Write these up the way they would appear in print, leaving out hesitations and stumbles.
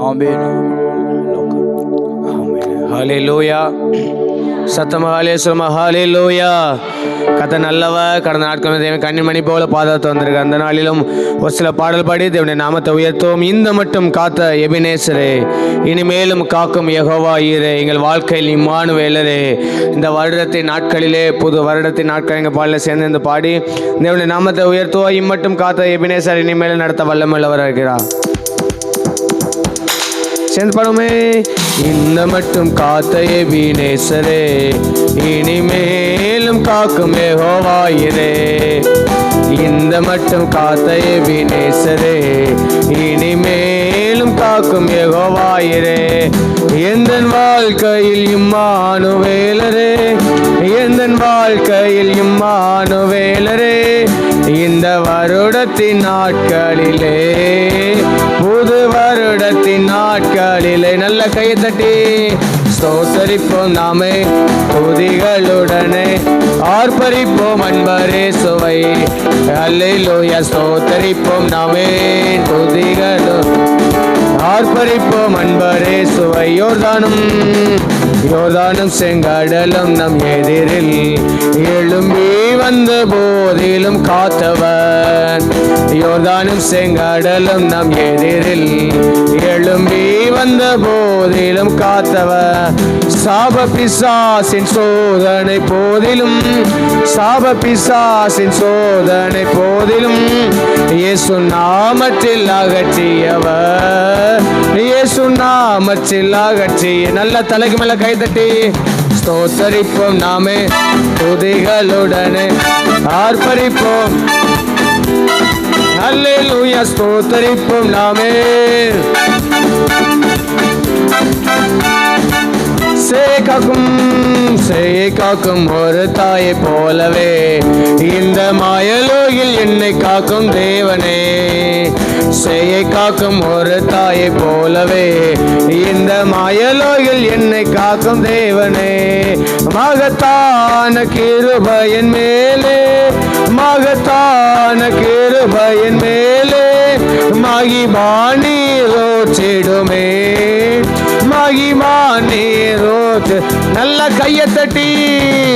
ஆமென். ஹல்லேலூயா. சத்தமாக ஹல்லேலூயா, ஹல்லேலூயா. கர்த்தர் நல்லவர். கடந்த நாட்கள் தேவன் கண்ணிமணி போல பாதத்தை வந்திருக்கு. அந்த நாளிலும் ஒரு சில பாடல் பாடி தேவனுடைய நாமத்தை உயர்த்துவோம். இந்த மட்டும் காத்த எபினேசரே, இனிமேலும் காக்கும் யெகோவா ஈரே, எங்கள் வாழ்க்கையில் இம்மானுவேலரே. இந்த வருடத்தின் நாட்களிலே, புது வருடத்தின் நாட்கள் எங்கள் பாடலில் சேர்ந்து இந்த பாடி தேவனுடைய நாமத்தை உயர்த்துவோம். இம்மட்டும் காத்த எபினேசர் இனிமேலும் நடத்த வல்லமையுள்ளவர் இருக்கிறார். சேர்ந்து பாடுமே. இந்த மட்டும் காத்த எபினேசரே, இனிமேலும் காக்கும் யெகோவா ஈரே. இந்த மட்டும் காத்த எபினேசரே, இனிமேலும் காக்கும் யெகோவா ஈரே. எந்தன் வாழ்க்கையில் இம்மானுவேலரே, எந்தன் வாழ்க்கையில் இம்மானுவேலரே. இந்த வருடத்தின் நாட்களிலே, புது வருடத்தின் நாட்களிலே நல்ல கையை தட்டி ஸ்தோத்தரிப்போம் நாமே துதிகளுடனே, ஆர்ப்பரிப்போம் அன்பரே சுவை. அல்லேலூயா. ஸ்தோத்தரிப்போம் நாமே துதிகளும், ஆர்ப்பரிப்போம் அன்பரே சுவை. யோர்தானும் செங்கடலும் நம் எதிரில் எழும்பி வந்த போதிலும் காத்தவன். யோர்தானும் செங்கடலும் நம் எதிரில் எழும்பி வந்த போதிலும் காத்தவன். சாப பிசாசின் சோதனை போதிலும், சாப பிசாசின் சோதனை போதிலும் இயேசு நாமத்தில் அகற்றியவர், இயேசு நாமத்தில் அகற்றிய. நல்ல தலைக்கு மேல கை தட்டி ஸ்தோத்தரிப்போம் நாமே துதிகளுடனே, ஆர்ப்பரிப்போம். அல்லேலூயா. ஸ்தோத்தரிப்போம் நாமே. சேயை காக்கும் ஒரு தாயை போலவே இந்த மாயலோகில் என்னை காக்கும் தேவனே. சேயை காக்கும் ஒரு தாயை போலவே இந்த மாயலோகில் என்னை காக்கும் தேவனே. மகத்தான கிருபையின் மேலே, மகத்தான கிருபையின் மேலே மகிமா நீரோற்றிடுமே, மகிமா நீரோற்று. நல்ல கையை தட்டி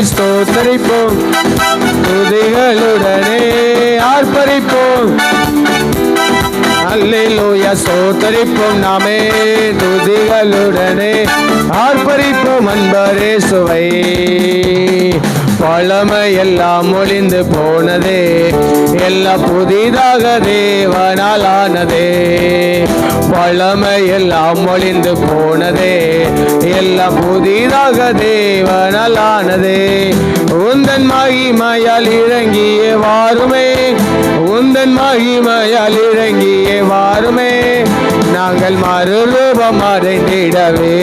ஸ்தோத்தரிப்போம் துதிகளுடனே, ஆர்ப்பரிப்போம். அல்லேலூயா. ஸ்தோத்தரிப்போம் நாமே துதிகளுடனே, ஆர்ப்பரிப்போம் அன்பரே சுவை. பழமை எல்லாம் ஒளிந்து போனதே, எல்லாம் புதிதாக தேவனால் ஆனதே. பழமை எல்லாம் ஒளிந்து போனதே, எல்லாம் புதிதாக தேவனால் ஆனதே. உந்தன் மகிமையால் இறங்கிய வாருமே, உந்தன் மகிமையால் இறங்கிய வாருமே. நாங்கள் மறுரூபம் அடைந்திடவே,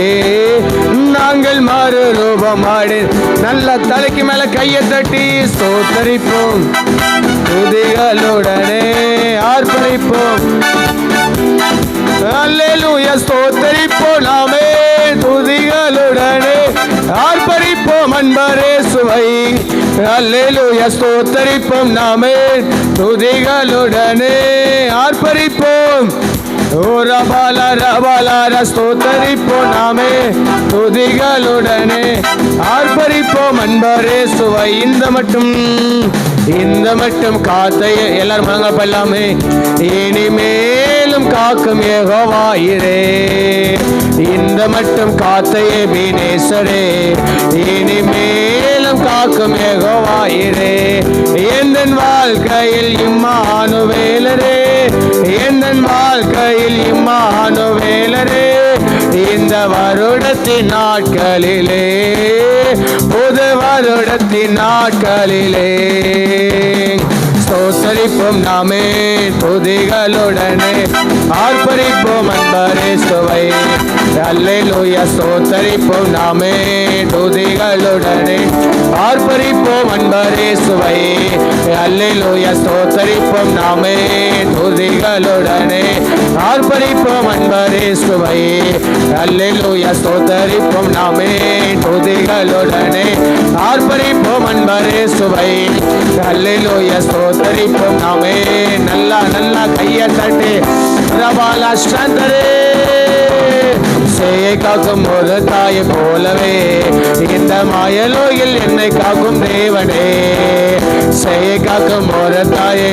நாங்கள் மறுரூபம் அடை. நல்ல தலைக்கு மேல கையை தட்டி ஸ்தோத்தரிப்போம் துதிகளுடனே, ஆர்ப்பரிப்போம். அல்லேலூயா. ஸ்தோத்தரிப்போம் நாமே துதிகளுடனே, ஆர்ப்பரிப்போம் அன்பரே சுவை. அல்லேலூயா. ஸ்தோத்தரிப்போம் நாமே துதிகளுடனே, ஆர்ப்பரிப்போம். ஸ்தோத்தரிப்போம் நாமே துதிகளுடனே, ஆர்ப்பரிப்போம் அன்பரே சுவை. இந்த மட்டும் காத்த எல்லாரும் முழங்க பல்லாமே. இனிமேலும் காக்கும் யெகோவா ஈரே, இந்த மட்டும் காத்த எபினேசரே, இனிமேலும் காக்கும் யெகோவா ஈரே. எந்தன் வாழ்க்கையில் இம்மானுவேலரே, எந்தன் வாழ்க்கையில் இம்மானுவேலரே. இந்த வருடத்தின் நாட்களிலே, புது வருடத்தின் நாட்களிலே ஸ்தோத்தரிப்போம் நாமே துதிகளுடனே, ஆர்ப்பரிப்போம் அன்பரே சுவை. அல்லேலூயா. ஸ்தோத்தரிப்போம் நாமே துதிகளுடனே, ஆர்ப்பரிப்போம் அன்பரே சுவை. அல்லேலூயா. ஸ்தோத்தரிப்போம் நாமே துதிகளுடனே, ஆர்ப்பரிப்போம் அன்பரே சுவை. அல்லேலூயா. ஸ்தோத்தரிப்போம் நாமே துதிகளுடனே, ஆர்ப்பரிப்போம் அன்பரே சுவை. அல்லேலூயா. ஸ்தோத்தரிப்போம் நாமே. நல்லா கையை தட்டி ரபாலா ஸ்தோத்திரே. காக்கும் ஒரு தாயை போலவே இந்த மாயலோயில் என்னை காக்கும் தேவனே. செய்ய காக்கும் ஒரு தாயை,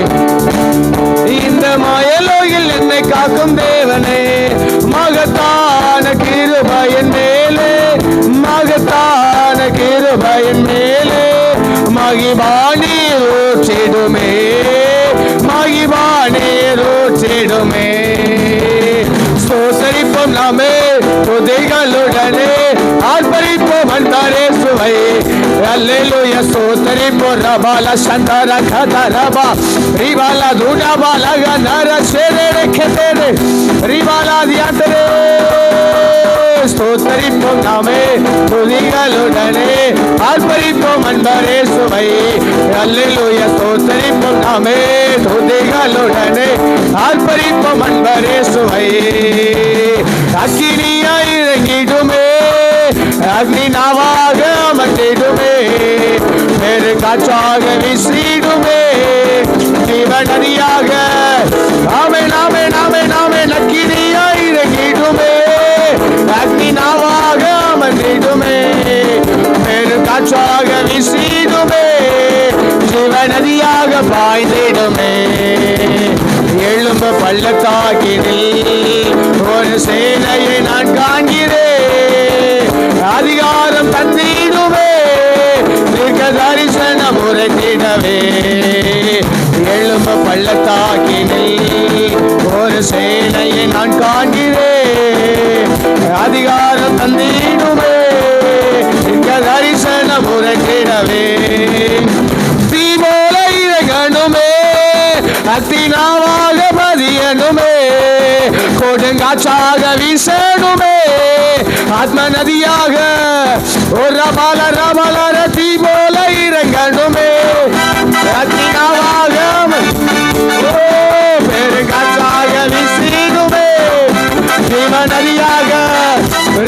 இந்த மாயலோயில் என்னை காக்கும் தேவனே. மகத்தான கிருபையின் மேலே, மகத்தான கிருபையின் மேலே மகிபானி ஊற்றிடுமே, மகிபானி ஊற்றிடுமே. ஸ்தோத்தரிப்போம் நாமே துதிகளுடனே, ஆர்ப்பரிப்போம் அன்பாரே சுவை. அல்லேலூயா. ஸ்தோத்தரிப்போம் ரபால சந்தர கதரபா ரிபாலா துடாபாலா கனர சேரே கெதரே ரிபாலா தியாதரே. ஸ்தோத்தரிப்போம் நாமே துதிகளுடனே, ஆர்ப்பரிப்போம் அன்பரே சுவை. அல்லேலூயா. ஸ்தோத்தரிப்போம் நாமே துதிகளுடனே, ஆர்ப்பரிப்போம் அன்பரே சுவை. அக்கினியாய் இறங்கிடுமே, அக்னி நாவாக அமர்ந்திடுமே, வேறு காற்றாக வீசிடுமே, ஜீவநதியாக நாமே நாமே நாமே நாமே அக்கினியாய் இறங்கிடுமே, அக்னி நாவாக அமர்ந்திடுமே, வேறு காற்றாக வீசிடுமே, ஜீவநதியாக பாய்ந்திடுமே. எழும்பு பள்ளத்தாக்கினில் ஒரு சேனையை நான் காண்கிறேன், அதிகாரம் தந்திடுவே, தீர்க்க தரிசனம் உரைத்திடவே. எழும்பு பள்ளத்தாக்கினில் ஒரு சேனையை நான் காண்கிறேன், அதிகாரம் தந்திடுவே, தீர்க்க தரிசனம் உரைத்திடவே. தீபோல இறங்கணுமே, அக்னிநாவாக பதியணுமே, கொடுங்காற்றாக வீசணுமே, ஆத்ம நதியாக ஒரு ரபால ரபால ரதி போல இறங்கணுமே, அக்னிநாவாக பெருங்காற்றாக வீசிடுமே, ஜீவ நதியாக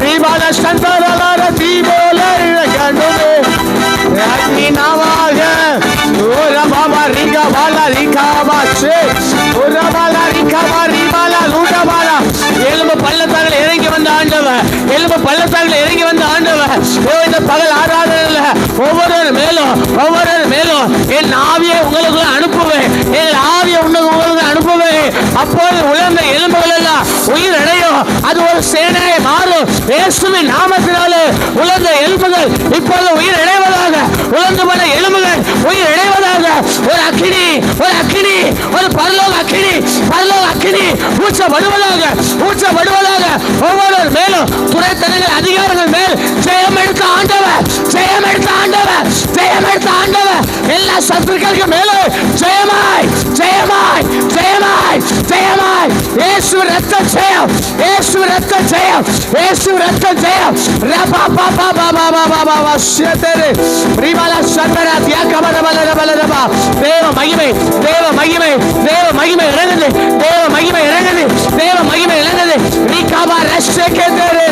ரிபால சந்தர ரதி போல இறங்கணுமே, அக்னிநாவாக ஒரு பாபா ரிகா பாலா ரிகா பாஷே ஒரு பாலா ரிகா பா ரிபாலா லூடபாலா. எலும்பு பள்ளத்தாக்கில் இறங்கி வந்த ஆண்டவர், எலும்பு பள்ளத்தாக்கில் இறங்கி வந்த ஆண்டவர். இந்த பகல் ஆராதனையில் ஒவ்வொரு மேலும் என் ஆவியை உங்களுக்கு அனுப்புவேன், என் ஆவியை உங்களுக்கு அனுப்புவேன். அப்போது உலர்ந்த எலும்புகள் எல்லாம் உயிர் அடையும், அது ஒரு சேனையை மாறும். இயேசுவின் நாமத்தினாலே உலர்ந்த எலும்புகள் இப்பொழுது உயிர் அடைவதாக, உலர்ந்து போன எலும்புகள் உயிர் அடைவதாக. ஒரு அக்கினி, ஒரு அக்கினி, ஒரு பரலோக அக்கினி, பரலோக அக்கினி ஊற்றப்படுவதாக, ஊற்றப்படுவதாக. ஒவ்வொரு மேலும் துணைத்தனங்கள் அதிகாரங்கள் மேல் ஜெயம் எடுத்த ஆண்டவர், ஜெயம் எடுத்த ஆண்டவர், ஜெயம் எடுத்த ஆண்டவர். எல்லா சத்துருக்களுக்கு மேலே ஜெயமாய் ஜெயமாய் ஜெயமாய் ஜெயமாய். இயேசு ரத்த ஜெயம், இயேசு ரத்த ஜெயம், இயேசு ரத்த ஜெயம். ரபா பாபா பாபா பாபா பாபா ஷேதரே ரிபாலா சந்தரா தியா கபர பல பல ரபா. தேவ மகிமை, தேவ மகிமை, தேவ மகிமை இறங்குது, தேவ மகிமை இறங்குது, தேவ மகிமை இறங்குது. ரிகாபா ரஷேகேதரே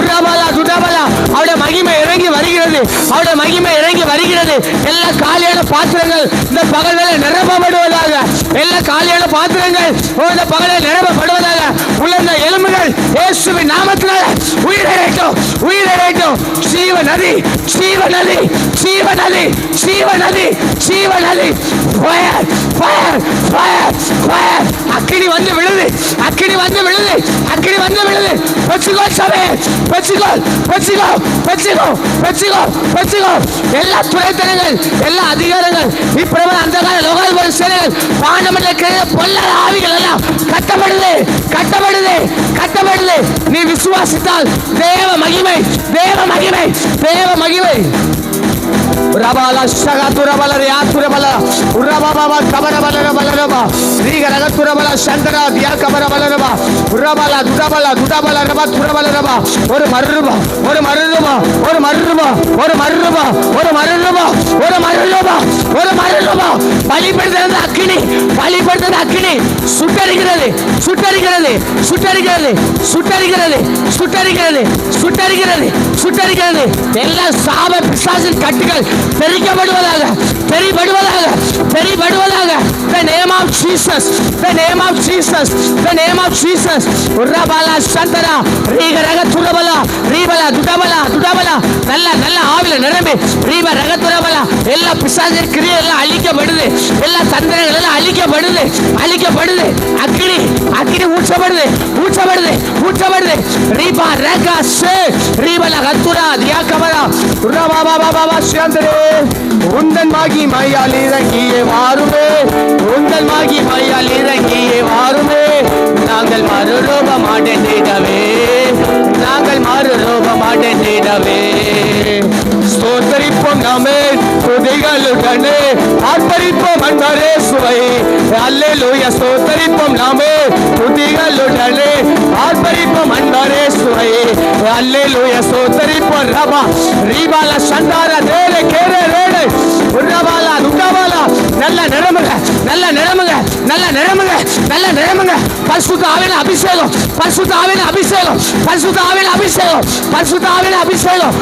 ரபாலா துடபாலா. அவருடைய மகிமை இறங்கி வருகிறது, அவருடைய மகிமை இறங்கி வருகிறது. எல்லா காலியான பாத்திரங்கள் இந்த பகல் வேளை நிரப்பப்படுவதாக, எல்லா காலியான பாத்திரங்கள் இந்த பகலில் நிரப்பப்படுவதாக. உலர்ந்த எலும்புகள் இயேசுவின் நாமத்தினால உயிரிழட்டும், உயிரிழட்டும். ஜீவ நதி, ஜீவ நதி, ஜீவ நதி, ஜீவ நதி, ஜீவ நதி. Fire, fire, fire, fire. அக்கினி வந்து விழுது, அக்கினி வந்து விழுது, அக்கினி வந்து விழுது. வெச்சுக்கோ சபை, வெச்சுக்கோ, வெச்சுக்கோ, வெச்சுக்கோ, வெச்சுக்கோ, வெச்சுக்கோ. எல்லா துறைத்தனங்கள், எல்லா அதிகாரங்கள் இப்ப அந்த கால லோகாதிபதி சேனைகள் பாண்டமன்ற பொல்லாத ஆவிகள் எல்லாம் கட்டப்படுது, கட்டப்படுது, கட்டப்படுது. நீ விசுவாசித்தால் தேவ மகிமை, தேவ மகிமை, தேவ மகிமை. ரபாலா ஷகதுரபல யாதுரபல உரபாபா கபரபல பலரபா ரீகரகதுரபல சந்தரா தியா கபரபலரபா உரபாலா துடபல துடபல ரபா துரபல ரபா. ஒரு மர்ருபா, ஒரு மர்ருபா, ஒரு மர்ருபா, ஒரு மர்ருபா, ஒரு மர்ருபா, ஒரு மர்ருபா, ஒரு மர்ருபா. பலிபடுத்துற அக்கினி, பலிபடுத்துற அக்கினி சுட்டரிக்கிறது, சுட்டரிக்கிறது, சுட்டரிக்கிறது, சுட்டரிக்கிறது, சுட்டரிக்கிறது, சுட்டரிக்கிறது, சுட்டரிக்கிறது. எல்லா சாப பிசாசின் கட்டுகள் தெரிக்கப்படுவதாக, தெரிபடுவதாக, தெரிபடுவதாக. The name of Jesus, the name of Jesus, the name of Jesus. உர்ரபாலா சந்தரா ரீகரக துரபலா ரீபலா துடபலா துடபலா. நல்ல நல்ல ஆவில நிரம்பி ரீப ரக துரபலா. எல்லா பிசாசின் கிரியை எல்லாம் அழிக்கப்படுது, எல்லா தந்திரங்கள் எல்லாம் அழிக்கப்படுது, அழிக்கப்படுது. அக்கினி அக்கினி ஊற்றப்படுது, ஊற்றப்படுது, ஊற்றப்படுது. ரீபா ரக சே ரீபலா கத்துரா தியாகபலா உர்ரபாபா பாபா சந்தரே. உந்தன் மகிமையால் இறங்கியே வாருமே, உந்தன் மகிமையால் இறங்கியே வாருமே. நாங்கள் மறுரூபமாடவே, நாங்கள் மறுரூபமாடவே. ஸ்தோத்தரிப்போம் நாமே துதிகளுடனே, ஆர்ப்பரிப்போம் அன்பரே சுவை. அல்லேலூயா. ஸ்தோத்தரிப்போம் நாமே துதிகளுடனே, ஆர்ப்பரிப்போம் அன்பரே சுவை. அல்லேலூயா. ஸ்தோத்தரிப்போம் ரபா ரீபால சந்தாரா தேரே கேரே ரேடே உர்ரபாலா துடபாலா. நல்ல நிரம்புங்க, நல்ல நிரம்புங்க, நல்ல நிரம்புங்க, நல்ல நிரம்புங்க. பரிசுத்த ஆவியின் அபிஷேகம், பரிசுத்த ஆவியின் அபிஷேகம், பரிசுத்த ஆவியின் அபிஷேகம், பரிசுத்த ஆவியின் அபிஷேகம்.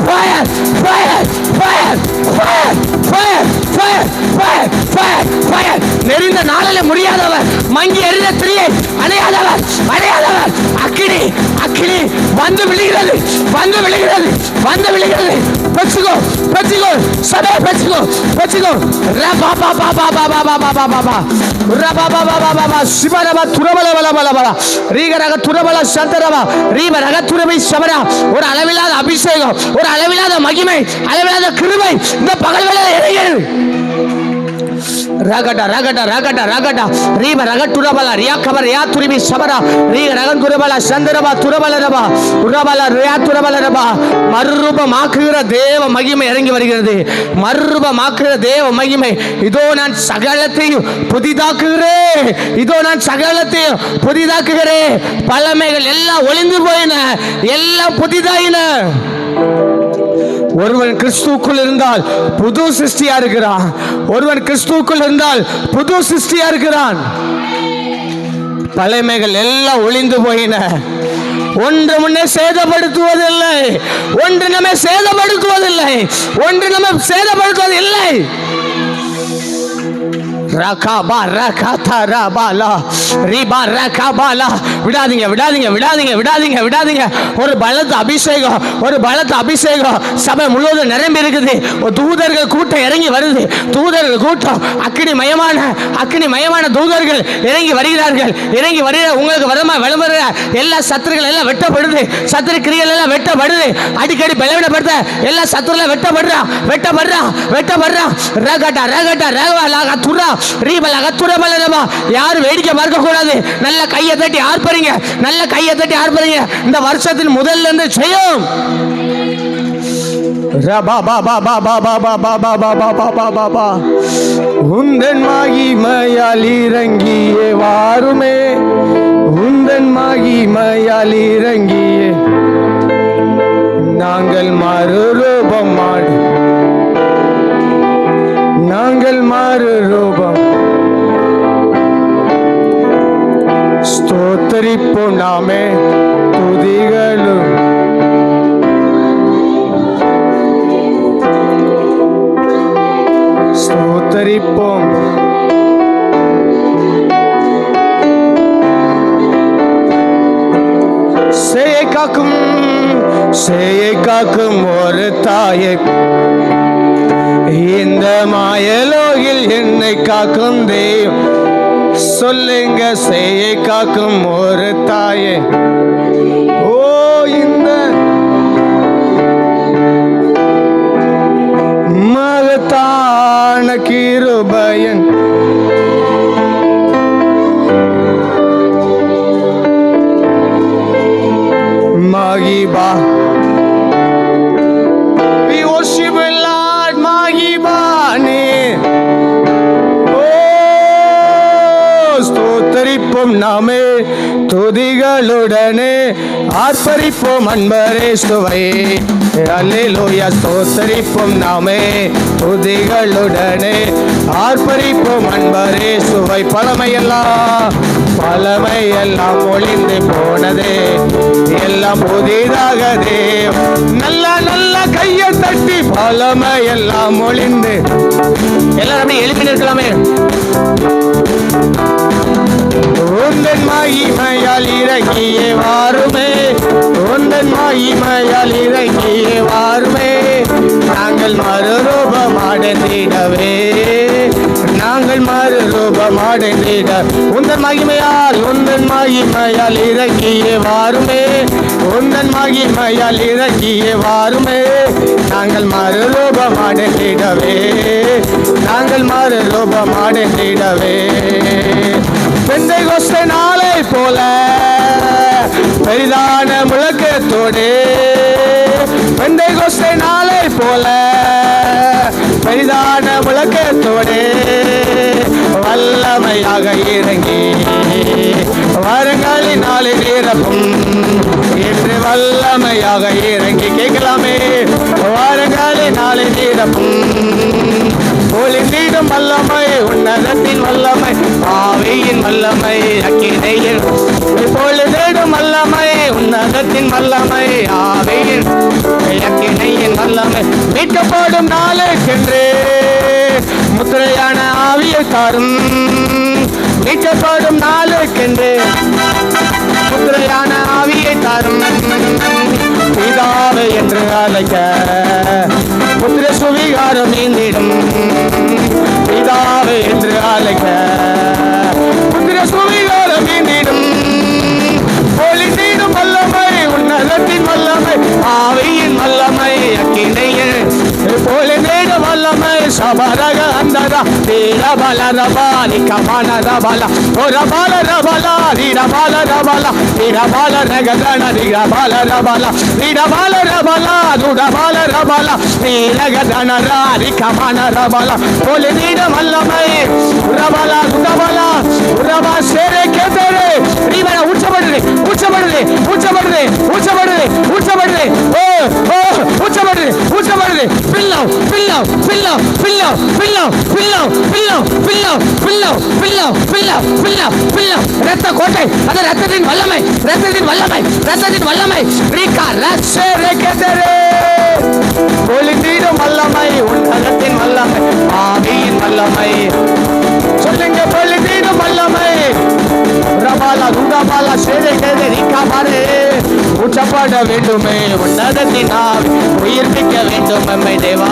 Fire fire fire fire fire fire fire fire fire. நெறிந்த நாளில் முடியாதவர், மங்கி எரிந்த திரியை அணையாதவர், அணையாதவர். அக்கினி அக்கினி வந்து விழுகிறது, வந்து விழுகிறது, வந்து விழுகிறது. பெற்றுக்கோ, பெற்றுக்கோ, சபை பெற்றுக்கோ, பெற்றுக்கோ. ரபா பாபா பாபா பாபா பாபா பாபா ரபா பாபா பாபா சிவரபா துரபல பல பல பல ரீகரக துரபல சந்தரபா ரீபரக துரபை சபரா. ஒரு அளவில்லாத அபிஷேகம், ஒரு அளவில்லாத மகிமை, அளவில்லாத கிருபை இந்த பகல் வேளையில் இறங்குகிறது. ரகட ரகட ரகட ரகட ரீப ரக துரபல ரியா கபர் ரியா துரிபி சபரா ரீ ரக துரபல சந்தரபா துரபல ரபா உரபல ரியா துரபல ரபா. மறுரூபமாக்குகிற தேவ மகிமை இறங்கி வருகிறது, மறுரூபமாக்குகிற தேவ மகிமை. இதோ நான் சகலத்தையும் புதிதாக்குகிறேன், இதோ நான் சகலத்தையும் புதிதாக்குகிறேன். பழமைகள் எல்லாம் ஒளிந்து போயின, எல்லாம் புதிதாயின. ஒருவன் கிறிஸ்துவுக்குள் இருந்தால் புது சிருஷ்டியா இருக்கிறான், ஒருவன் கிறிஸ்துவுக்குள் இருந்தால் புது சிருஷ்டியா இருக்கிறான். பழமைகள் எல்லாம் ஒளிந்து போயின. ஒன்று முன்னே சேதப்படுத்துவதில்லை, ஒன்று நம்மை சேதப்படுத்துவதில்லை, ஒன்று நம்மை சேதப்படுத்துவதில்லை. விடாதீங்க விடாதீங்க விடாதீங்க விடாதீங்க விடாதீங்க. ஒரு பலத்த அபிஷேகம், ஒரு பலத்த அபிஷேகம் சபை முழுவதும் நிரம்பி இருக்குது. தூதர்கள் கூட்டம் இறங்கி வருது, தூதர்கள் கூட்டம் அக்கினி மயமான, அக்கினி மயமான தூதர்கள் இறங்கி வருகிறார்கள். இறங்கி வருகிற உங்களுக்கு வரமா விளம்பர எல்லா சத்துருகள் எல்லாம் வெட்டப்படுது, சத்துரு கிரிகள் எல்லாம் வெட்டப்படுது. அடிக்கடி பலவீனப்படுத்த எல்லா சத்துருலாம் வெட்டப்படுறான், வெட்டப்படுறான், வெட்டப்படுறான். ரகட்டா ரகட்டா ரகா துரா ரீபலக துரபலரபா. யாரும் வேடிக்கை பார்க்க கூடாது. நல்ல கையை தட்டி ஆர்ப்பரிங்க, நல்ல கையை தட்டி ஆர்ப்பரிங்க. இந்த வருஷத்தின் முதல்ல இருந்து செய்யும். உந்தன் மகிமையால் இறங்கியே வாருமே, உந்தன் மகிமையால் இறங்கியே நாங்கள் மறுரூபம் மாடு, நாங்கள் மறுரூபம். ஸ்தோத்தரிப்போம் நாமே துதிகளும் ஸ்தோத்தரிப்போம். சேயை காக்கும், சேயை காக்கும் ஒரு தாயை, இந்த மாயலோகில் என்னை காக்கும் தெய்வம். சொல்லுங்க, சேயை காக்கும் ஒரு தாயே. ஓ இந்த மகத்தான கிருபையன் மகிபா. We worship you, Lord, மகிபானே. ஸ்தோத்தரிப்போம் நாமே துதிகளுடனே, ஆர்ப்பரிப்போம் அன்பரே சுவை. அல்லேலூயா. ஸ்தோத்தரிப்போம் நாமே துதிகளுடனே, ஆர்ப்பரிப்போம் அன்பரே சுவை. பழமையெல்லாம் பழமையெல்லாம் ஒளிந்து போனதே, எல்லாம் புதிதாகதே. நல்ல நல்ல கையை தட்டி வல்லமை எல்லாம் ஒளிந்து எல்லாரும் அப்படியே எழுப்பி நிற்கலாமே. உந்தன் மகிமையால் இறங்கியே வாருமே, உந்தன் மகிமையால் இறங்கியே வாருமே, நாங்கள் மறுரூபமடைந்திடவே, நாங்கள் மறுரூபமடைந்திட. உந்தன் மகிமையால் இறங்கியே வாருமே, உந்தன் மகிமையால் இறங்கியே வாருமே, நாங்கள் மறுரூபமடைந்திடவே, நாங்கள் மறுரூபமடைந்திடவே. பெந்தைகொஸ்தே நாளை போல பெரிதான முழக்கத்தோடு, பெந்தைகொஸ்தே நாளை போல பெரிதான முழக்கத்தோடு வல்லமையாக இறங்கி வரங்களினாலே நிரப்பும் என்று வல்லமையாக இறங்கி கேட்கலாமே. வரங்களினாலே நிரப்பும் ஒளிந்திடும் வல்லமை, உன்னதத்தின் வல்லமை, ஆவியின் வல்லமை, அக்கினையில் பொழுதிடும் வல்லமை, உன்னதத்தின் வல்லமை, ஆவியின் அக்கினையின் வல்லமை, மீட்கப்படும் நாளுக்கென்று முத்திரையான ஆவியை தாரும், மீட்கப்படும் நாளுக்கென்று முத்திரையான ஆவியை தாரும், பிதாவை என்று அழைக்க புத்திர சுவிகாரம் நீந்திடும், பிதாவை என்று அழைக்க புத்திர சுவிகாரம் நீந்திடும், ஒளிந்திடும் வல்லமை, உன்னதத்தின் வல்லமை, ஆவியின் வல்லமை, அக்கினையில் பொழுதிடும் வல்லமை, சபரக அந்தரா தீரபல ரபாலி கமான ரபல ஒரபல ரபல தீரபல ரபல தீரபல ரகதன தீரபல ரபல தீரபல ரபல துடபல ரபல தீரகதன ராரி கமான ரபல பொழுதிடும் வல்லமை, ரபல துடபல ரபா சேரே கேதரே ரீவன உச்சப்படுது உச்சப்படுது உச்சப்படுது உச்சப்படுது உச்சப்படுது ஓ ஓ உச்சப்படுது உச்சப்படுது பில்லோ பில்லோ பில்லோ பில்லோ பில்லோ பில்லோ பில்லோ பில்லோ பில்லோ பில்லோ பில்லோ பில்லோ பில்லோ ரத்த கோட்டை, அது ரத்தத்தின் வல்லமை, ரத்தத்தின் வல்லமை, ரத்தத்தின் வல்லமை, ரீகா ரச்சே ரேகதரே ஒளிந்திடும் வல்லமை, உன்னதத்தின் வல்லமை, ஆவியின் வல்லமை, சொல்லுங்க ஒளிந்திடும் வல்லமை, ரபாலா துடாபாலா சேரே கேதே ரீகா பாரே ஊற்றப்பட வேண்டுமே, உன்னதத்தின் ஆவி உயிர்ப்பிக்க வேண்டும் எம்மை தேவா,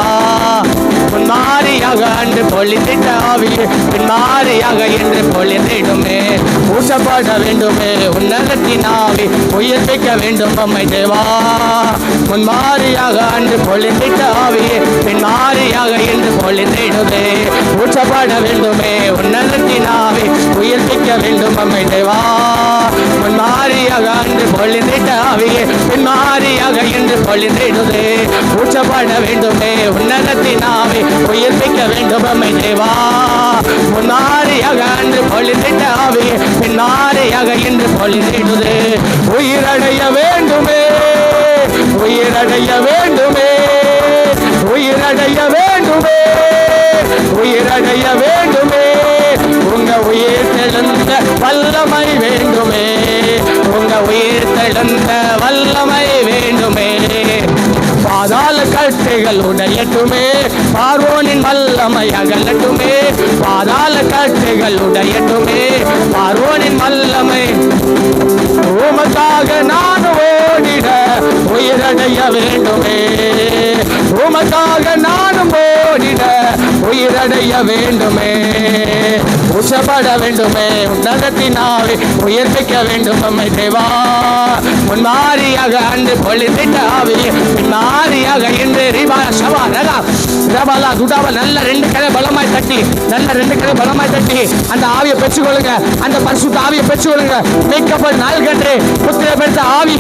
முன்மாரியாக அன்று பொழிந்திட்ட ஆவியே பின்மாரியாக என்று பொழிந்திடுமே, ஊற்றப்பட வேண்டுமே, உன்னதத்தின் ஆவி உயிர்ப்பிக்க வேண்டும் எம்மை தேவா, முன்மாரியாக அன்று பொழிந்திட்ட ஆவியே பின்மாரியாக என்று பொழிந்திடுமே, ஊற்றப்பட வேண்டுமே, உன்னதத்தின் ஆவி உயிர்ப்பிக்க வேண்டும் எம்மை தேவா, முன்மாரியாக அன்று பொழிந்திட்ட ஆவியே பின்மாரியாக என்று பொழிந்திடுதே, ஊற்றப்பட வேண்டுமே, உன்னதத்தின் ஆவி உயிர்ப்பிக்க வேண்டும் எம்மை தேவா, முன்னாரியாக அன்று பொழிந்திட்ட ஆவியே பின்னாரியாக என்று பொழிந்திடுதே, உயிரடைய வேண்டுமே, உயிரடைய வேண்டுமே, உயிரடைய வேண்டுமே, உயிரடைய வேண்டுமே, உங்க உயிர் தெழுந்த வல்லமை வேண்டுமே, உங்க உயிர் தெழுந்த வல்லமை வேண்டுமே, பாதாள கட்டுகள் உடையட்டுமே, பார்வோனின் வல்லமை அகலட்டுமே, பாதாள கட்டுகள் உடையட்டுமே, பார்வோனின் வல்லமை, உமக்காக நான் ஓடிட உயிரடைய வேண்டுமே, உமக்காக நானும் ஓடிட உயிரடைய வேண்டுமே, உச்சப்பட வேண்டுமே, உன்னதத்தினாலே உயிர்ப்பிக்க வேண்டும் எம்மை தேவா, முன்மாரியாக அன்று பொழிந்திட்ட ஆவியே பின்மாரியாக என்று ரிபா சவா ரகா ரபலா துடாவா நல்ல ரெண்டு கரை பலமாய் தட்டி, நல்ல ரெண்டு கரை பலமாய் தட்டி அந்த ஆவியை பெற்றுக்கொள்ளுங்க, அந்த பரிசுத்த ஆவியை பெற்றுக்கொள்ளுங்க, மீட்கப்படும் நாள் கன்று முத்திரை பெற்ற ஆவி,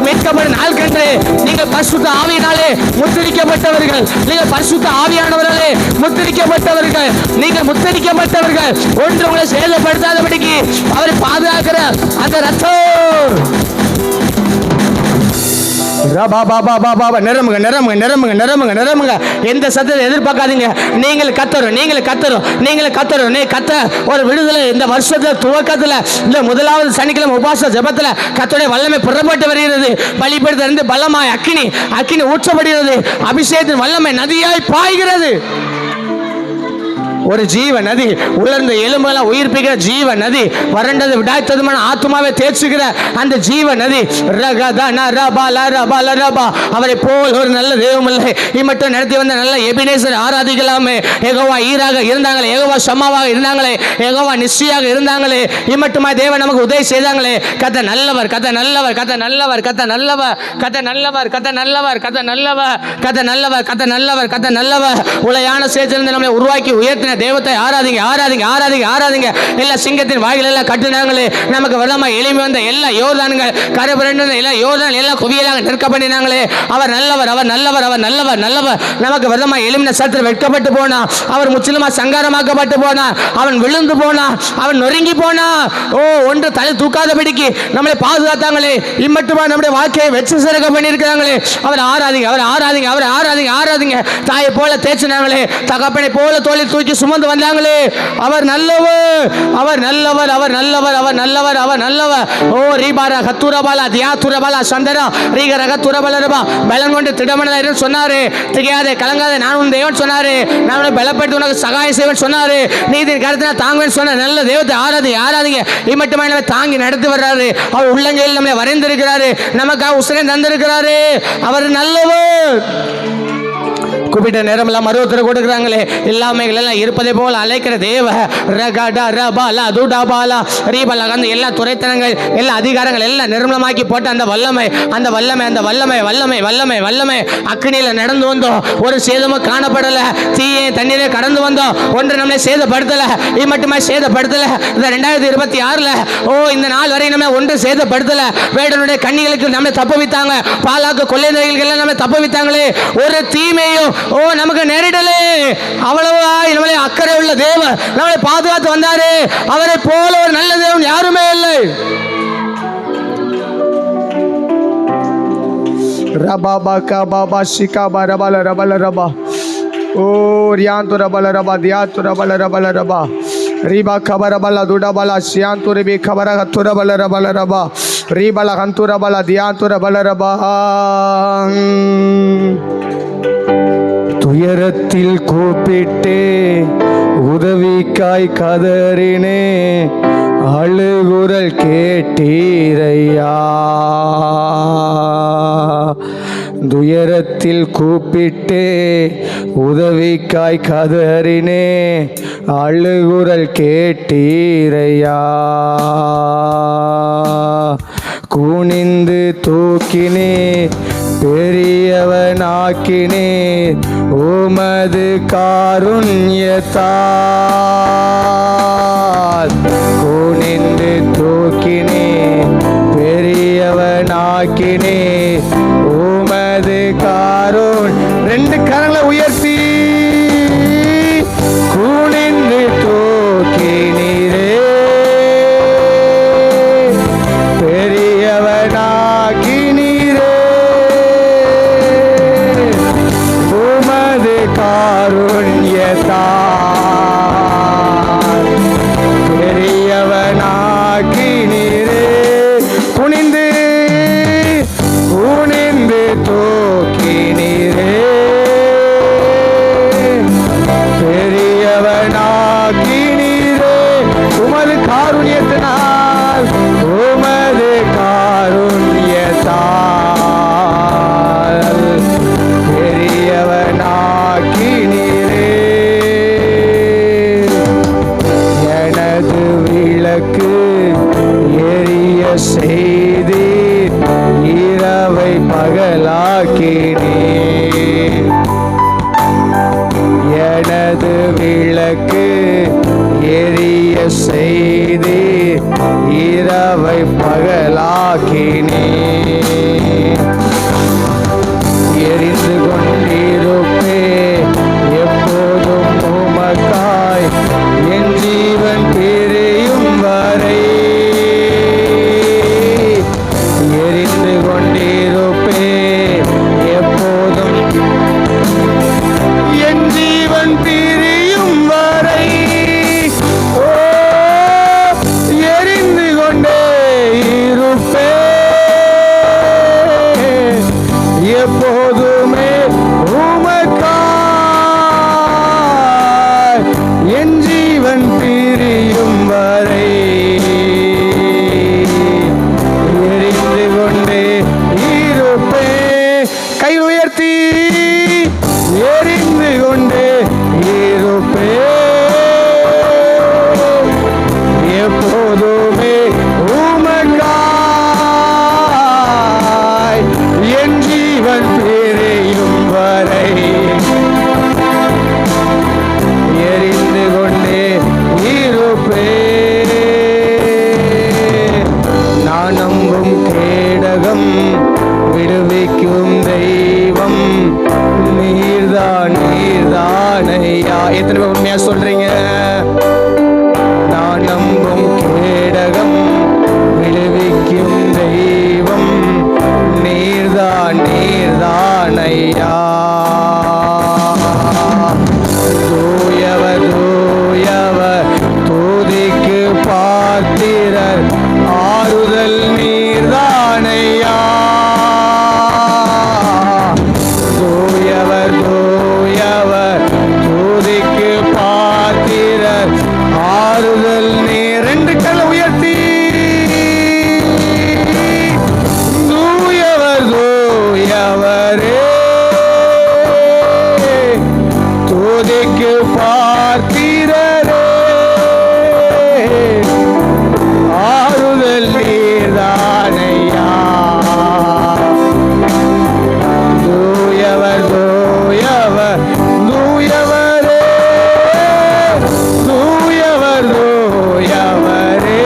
மீட்கப்படும் நாள் கன்று நீங்கள் பரிசுத்த ஆவியினாலே முத்திரிக்கப்பட்டவர்கள், நீங்கள் பரிசுத்த ஆவியானவர்களே முத்திரிக்கப்பட்டவர்கள், நீங்கள் முத்திரிக்கப்பட்டவர்கள், ஒன்று உங்களை சேதப்படுத்தாதபடிக்கு அவரை பாதுகாக்கிற அந்த ரத்தம் நிரம்புங்க நிரம்புங்க நிரம்புங்க நிரம்புங்க நிரம்புங்க. எந்த சத்தத்தை எதிர்பார்க்காதீங்க. நீங்கள் கத்தரும், நீங்கள் கத்தரும், நீங்கள் கத்தரும். நீ கத்த ஒரு விடுதலை இந்த வருஷத்துல துவக்கத்துல இந்த முதலாவது சனிக்கிழமை உபாச ஜெபத்துல கர்த்தருடைய வல்லமை புறப்பட்டு வருகிறது. பலிபீடத்திலிருந்து பலமாய் அக்கினி ஊற்றப்படுகிறது. அபிஷேகத்தின் வல்லமை நதியாய் பாய்கிறது. ஒரு ஜீவ நதி, உலர்ந்த எலும்பெல்லாம் உயிர்ப்பிக்கிற ஜீவ நதி, வறண்டது விடாய்த்ததுமான ஆத்மாவை தேய்ச்சுகிற அந்த ஜீவ நதி. அவரை போல் ஒரு நல்ல தெய்வம் இல்லை. இம்மட்டும் நடத்தி வந்த நல்ல எபினேசர் ஆராதிக்கலாமே. யெகோவா ஈராக இருந்தாங்களே, யெகோவா ஷம்மாவாக இருந்தாங்களே, யெகோவா நிஸ்ஸியாக இருந்தாங்களே. இம்மட்டுமா தேவன் நமக்கு உதவி செய்தாங்களே. கத்த நல்லவர், கத்த நல்லவர், கத்த நல்லவர், கத்த நல்லவர், கத்த நல்லவர், கத்த நல்லவர், கத்த நல்லவர், கத்த நல்லவர், கத்த நல்லவர், கத்த நல்லவர். உளையான சேற்றிலிருந்து நம்மளை உருவாக்கி உயர்த்தின தேவத்தை ஆராதிங்க, ஆராதிங்க, ஆராதிங்க, ஆராதிங்க. எல்லா சிங்கத்தின் வாய்கள் எல்லாம் கட்டினாங்களே. நமக்கு வரலாமா எளிமை வந்த எல்லா யோர்தான்கள் கரை புரண்டு எல்லா யோர்தான் எல்லாம் குவியலாக நிற்க பண்ணினாங்களே. அவர் நல்லவர், அவர் நல்லவர், அவர் நல்லவர், நல்லவர். நமக்கு வரலாமா எளிமையான சத்திர வெட்கப்பட்டு போனா, அவர் முற்றிலுமா சங்காரமாக்கப்பட்டு போனா, அவன் விழுந்து போனா, அவன் நொறுங்கி போனா. ஓ, ஒன்று தலை தூக்காதபடிக்கு நம்மளை பாதுகாத்தாங்களே. இம்மட்டுமா நம்முடைய வாழ்க்கையை வெற்றி சிறக்க பண்ணியிருக்கிறாங்களே. அவர் ஆராதிங்க, அவர் ஆராதிங்க, அவர் ஆராதிங்க, ஆராதிங்க. தாயை போல தேய்ச்சினாங்களே, தகப்பனை போல தோலை தூக்கி சுமந்து வந்தாங்களே. அவர் நல்லவர், அவர் நல்லவர், அவர் நல்லவர், அவர் நல்லவர், அவர் நல்லவர். ஓ ரீபாரா கத்துரபாலா தியாத்துரபாலா சந்தரா ரீகர கத்துரபாலரபா. பலன் கொண்டு திடமனதா சொன்னாரு. திகையாதே கலங்காதே, நான் உன் தேவன் சொன்னாரு. நான் உனக்கு பலப்படுத்தி உனக்கு சகாயம் செய்வேன் சொன்னாரு. நீதியின் கருத்தை நான் தாங்குவேன் சொன்ன நல்ல தெய்வத்தை ஆராதிங்க, ஆராதிங்க. இம்மட்டுமா நம்ம தாங்கி நடத்தி வர்றாரு. அவர் உள்ளங்கையில் நம்மளை வரைந்திருக்கிறாரு. நமக்காக உசுரை தந்திருக்கிறாரு. அவர் நல்லவர். கூப்பிட்ட நேரம் எல்லாம் மருவத்தில் கொடுக்குறாங்களே. எல்லாமே எல்லாம் இருப்பதை போல் அழைக்கிற தேவ எல்லா துறைத்தனங்கள் எல்லா அதிகாரங்கள் எல்லாம் நிர்மலமாக்கி போட்டு அந்த வல்லமை, அந்த வல்லமை, அந்த வல்லமை, வல்லமை, வல்லமை, வல்லமை. அக்னியில நடந்து வந்தோம், ஒரு சேதமும் காணப்படல. தீயை தண்ணீரை கடந்து வந்தோம், ஒன்று நம்மளை சேதப்படுத்தல. இது மட்டுமே சேதப்படுத்தல. இந்த 2026 ஓ இந்த நாள் வரை நம்ம ஒன்று சேதப்படுத்தல. வேடனுடைய கண்ணிகளுக்கு நம்மளை தப்புவித்தாங்க. பாலாக்கு கொள்ளை நோய்கள் நம்மளை தப்புவித்தாங்களே. ஒரு தீமையும் ஓ நமக்கு நேரிடலே. அவ்வளவா நம்மளை அக்கறை உள்ள தேவன் நம்மளை பாதுகாத்து வந்தாரு. அவரை போல ஒரு நல்ல தேவன் யாருமே இல்லை. ரபாபா கபாபா ஷிகாபா ரபல ரபல ரபா. ஓ ரியாந்து ரபல ரபா தியாத்து ரபல ரபல ரபா. ரிபா கபரபல துடபல ஷியாந்து ரிபி கபர கத்துரபல ரபல ரபா. ரிபல கந்துரபல தியாத்து ரபல ரபா. துயரத்தில் கூப்பிட்டே உதவிக்காய் கதறினே, அழுகுரல் கேட்டீரையா. துயரத்தில் கூப்பிட்டே உதவிக்காய் கதறினே, அழுகுரல் கேட்டீரையா. குனிந்து தூக்கினே பெரியவனாக்கினே, உமது காருண்யத்தால். குனிந்து தூக்கினே பெரியவனாக்கினே, உமது ரெண்டு கரங்களை உயர்த்தி குனிந்து தூக்கினீரே, பெரியவனாக்கினீரே, உமது காருண்யத்தால். பெரியவனாக்கினீரே, குனிந்து குனிந்து தூக்கினீரே, பெரியவனாக்கினீரே, உமது காருண்யத்தினால், உமது காருண்யத்தால். பெரியவனாக்கினீரே, எனது விளக்கு எரிய செய்தி இரவை பகலாக்கினீர். எனது விளக்கு எரிய செய்தி இரவை பகலாக்கினீர். எரிந்து கொண்டிருப்பே எப்போதும் உமக்காய், என் ஜீவன் பிரியும் வரை. எரிந்து கொண்டிருப்பே எப்போதுமே உமக்காய் என் ஜீவன் பிரியும் வரை எரிந்து கொண்டே இருப்பேன். கை உயர்த்தி எரிந்து கொண்டே இருப்பேன். எப்போதுமே உமக்காய் என் ஜீவன் பிரியும் வரை எரிந்து கொண்டே இருப்பேன். நான் நம்பும் கேடகம் விடுவிக்கும் தெய்வம் நீர்தான் நீர்தானையா. எத்தனை பேர் உண்மையா சொல்றீங்க? நான் நம்பும் கேடகம் விடுவிக்கும் தெய்வம் நீர்தான் நீர்தானையா. தூயவர் தூயவர் தூதிக்கு பாத்திரர் ஆறுதல் நீர்தானையா. தூயவர் தூயவர் தூதிக்கு பாத்திரர் ஆறுதல் நீர். ரெண்டு கை உயர்த்தி தூயவர் தூயவரே தூதிக்கு பார்த்திரரே ஆறுதல் நீர்தானையா. தூயவர் தூயவர் தூயவரே தூயவர் தூயவரே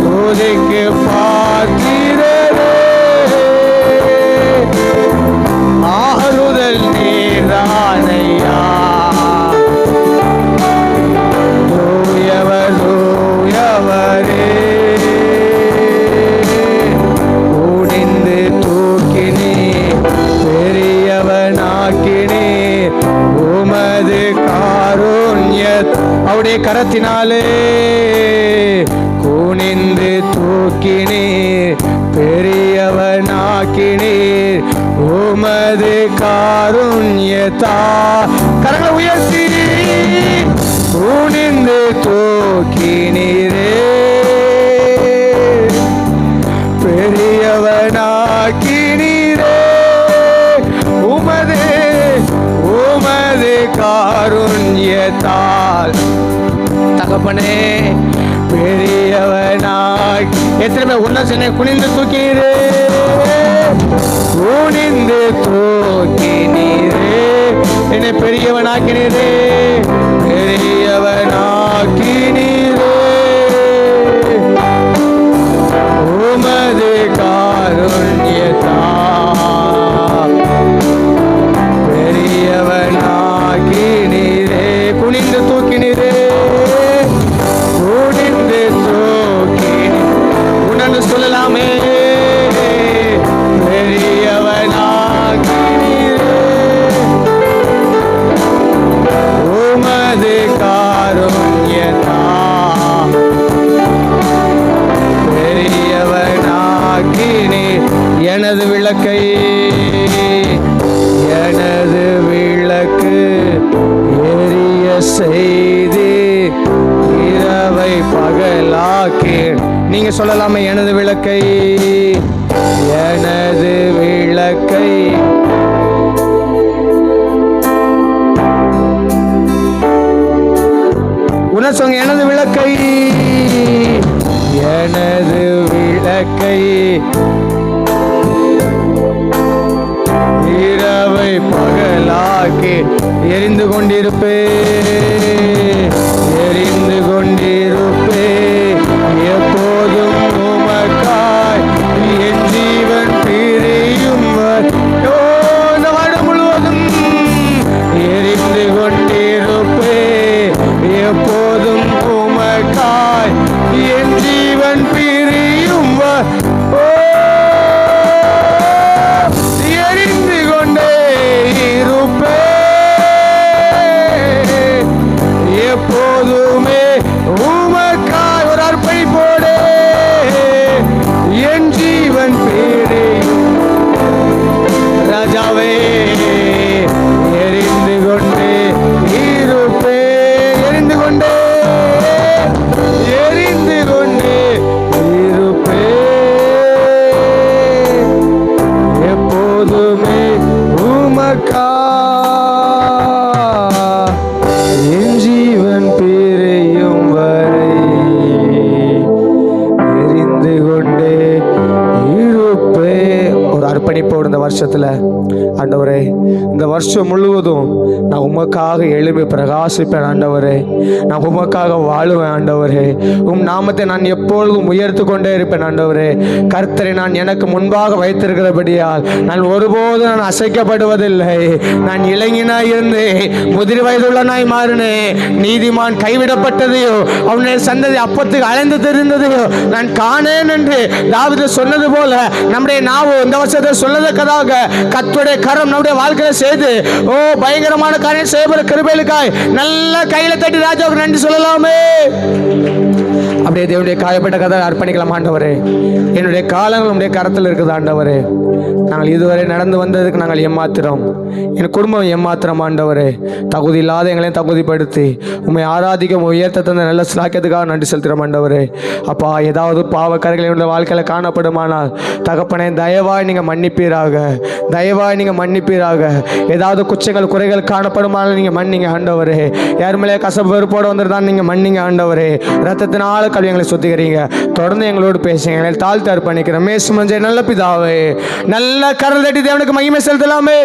தூதிக்கு பார்த்திரரே ஆறுதல் நீர்தானையா. தூயவர் தூயவரே குனிந்து தூக்கினே பெரியவனாக்கினே உமது காருண்யத் அவருடைய கரத்தினாலே குனிந்து தூக்கினே பெரியவனாக்கினே உமது காருண்யத்தா. கரங்களை உயர்த்தி குனிந்து தூக்கினீரே பெரியவனாக்கினீரே உமது உமது காருண்யத்தால். தகப்பனே பெரியவனாய் எத்தனை பேர் உன்ன சொன்ன குனிந்து தூக்கினீரே குனிந்து தூக்கினீரே என்னை பெரியவனாக்கினீரே பெரியவனாக்கினீரே உமது காருண்யத்தா. பெரியவனாக்கினீரே குனிந்து தூக்கினீரே குனிந்து தூக்கினீ. உணர்ந்து சொல்லலாமே பெரியவனாக்கினீரே உமது காருண்யத்தா. பெரியவனாக்கினீ. எனது விளக்கை எனது விளக்கு எரிய செய்து இரவை பகலாக்கி. நீங்க சொல்லலாமே எனது விளக்கை எனது விளக்கை உணர்ச்சோங்க. எனது விளக்கை எனது விளக்கை இரவை பகலாக்கி எரிந்து கொண்டிருப்பே எரிந்து கொண்டிருப்பே எப்போதும் உமக்காய் என் ஜீவன் பிரியும் இந்த வருடம் முழுவதும் எரிந்து கொண்டிருப்பே எப்போதும் உமக்காய் என் ஜீவன் பிரியும் எரிந்து கொண்டே இருப்பே அர்ப்பணிப்போடு இந்த வருஷத்தில் ஆண்டவரே, இந்த வருஷம் முழுவதும் நான் உமக்காக எழும்பி பிரகாசிப்பேன் ஆண்டவரே. நான் உமக்காக வாழுவேன் ஆண்டவரே. நாமத்தை நான் எப்பொழுதும் உயர்த்து கொண்டே இருப்பேன் ஆண்டவரே. கர்த்தரை நான் எனக்கு முன்பாக வைத்திருக்கிறபடியால் நான் ஒருபோதும் நான் அசைக்கப்படுவதில்லை. நான் இளைஞனாய் இருந்து முதிர் வயதுள்ளனாய் மாறினேன். நீதிமான் கைவிடப்பட்டதையோ அவனுடைய சந்ததி அப்பத்துக்கு அலைந்து தெரிந்ததையோ நான் காணேன் என்று தாவீது சொன்னது போல நம்முடைய நாவு இந்த வருஷத்தை சொல்லத்தக்கதாக கர்த்தருடைய கரம் நம்முடைய வாழ்க்கையில செய்து பயங்கரமான காரியம் செய்யப்படுற கிருபைகளுக்காய் நல்ல கையில தட்டி ராஜாவுக்கு நன்றி சொல்லலாமே. அப்படியே தேவனுடைய காயப்பட்ட கதை அர்ப்பணிக்கலாம் ஆண்டவரே. என்னுடைய காலங்கள் உடைய கரத்தில் இருக்குது ஆண்டவரே. நாங்கள் இதுவரை நடந்து வந்ததுக்கு நாங்கள் ஏமாத்திரம், என் குடும்பம் ஏமாத்திரம் ஆண்டவரே. தகுதி இல்லாத எங்களையும் தகுதிப்படுத்தி உண்மை ஆராதிக்க உயர்த்த தந்த நல்ல சிலாக்கியத்துக்காக நன்றி செலுத்துகிறோம் ஆண்டவரே. அப்பா, ஏதாவது பாவக்கரைகள் என்னுடைய வாழ்க்கையில் காணப்படுமானால் தகப்பனே தயவாய் நீங்கள் மன்னிப்பீராக, தயவாய் நீங்கள் மன்னிப்பீராக. ஏதாவது குற்றங்கள் குறைகள் காணப்படுமானால் நீங்கள் மன்னிங்க ஆண்டவரே. யார் மேலே கசப்பு வெறுப்போடு வந்துருதான் நீங்கள் மன்னிங்க ஆண்டவரே. ரத்தத்தினால கல்வி எங்களை சுத்திக்கிறீங்க. தொடர்ந்து எங்களோடு பேசுங்க. எங்களை தாழ்த்து அர்ப்பணிக்கிறோம். மேசு மஞ்சள் நல்ல பிதாவே. நல்ல கரல் தட்டி தேவனுக்கு மகிமை செலுத்தலாமே.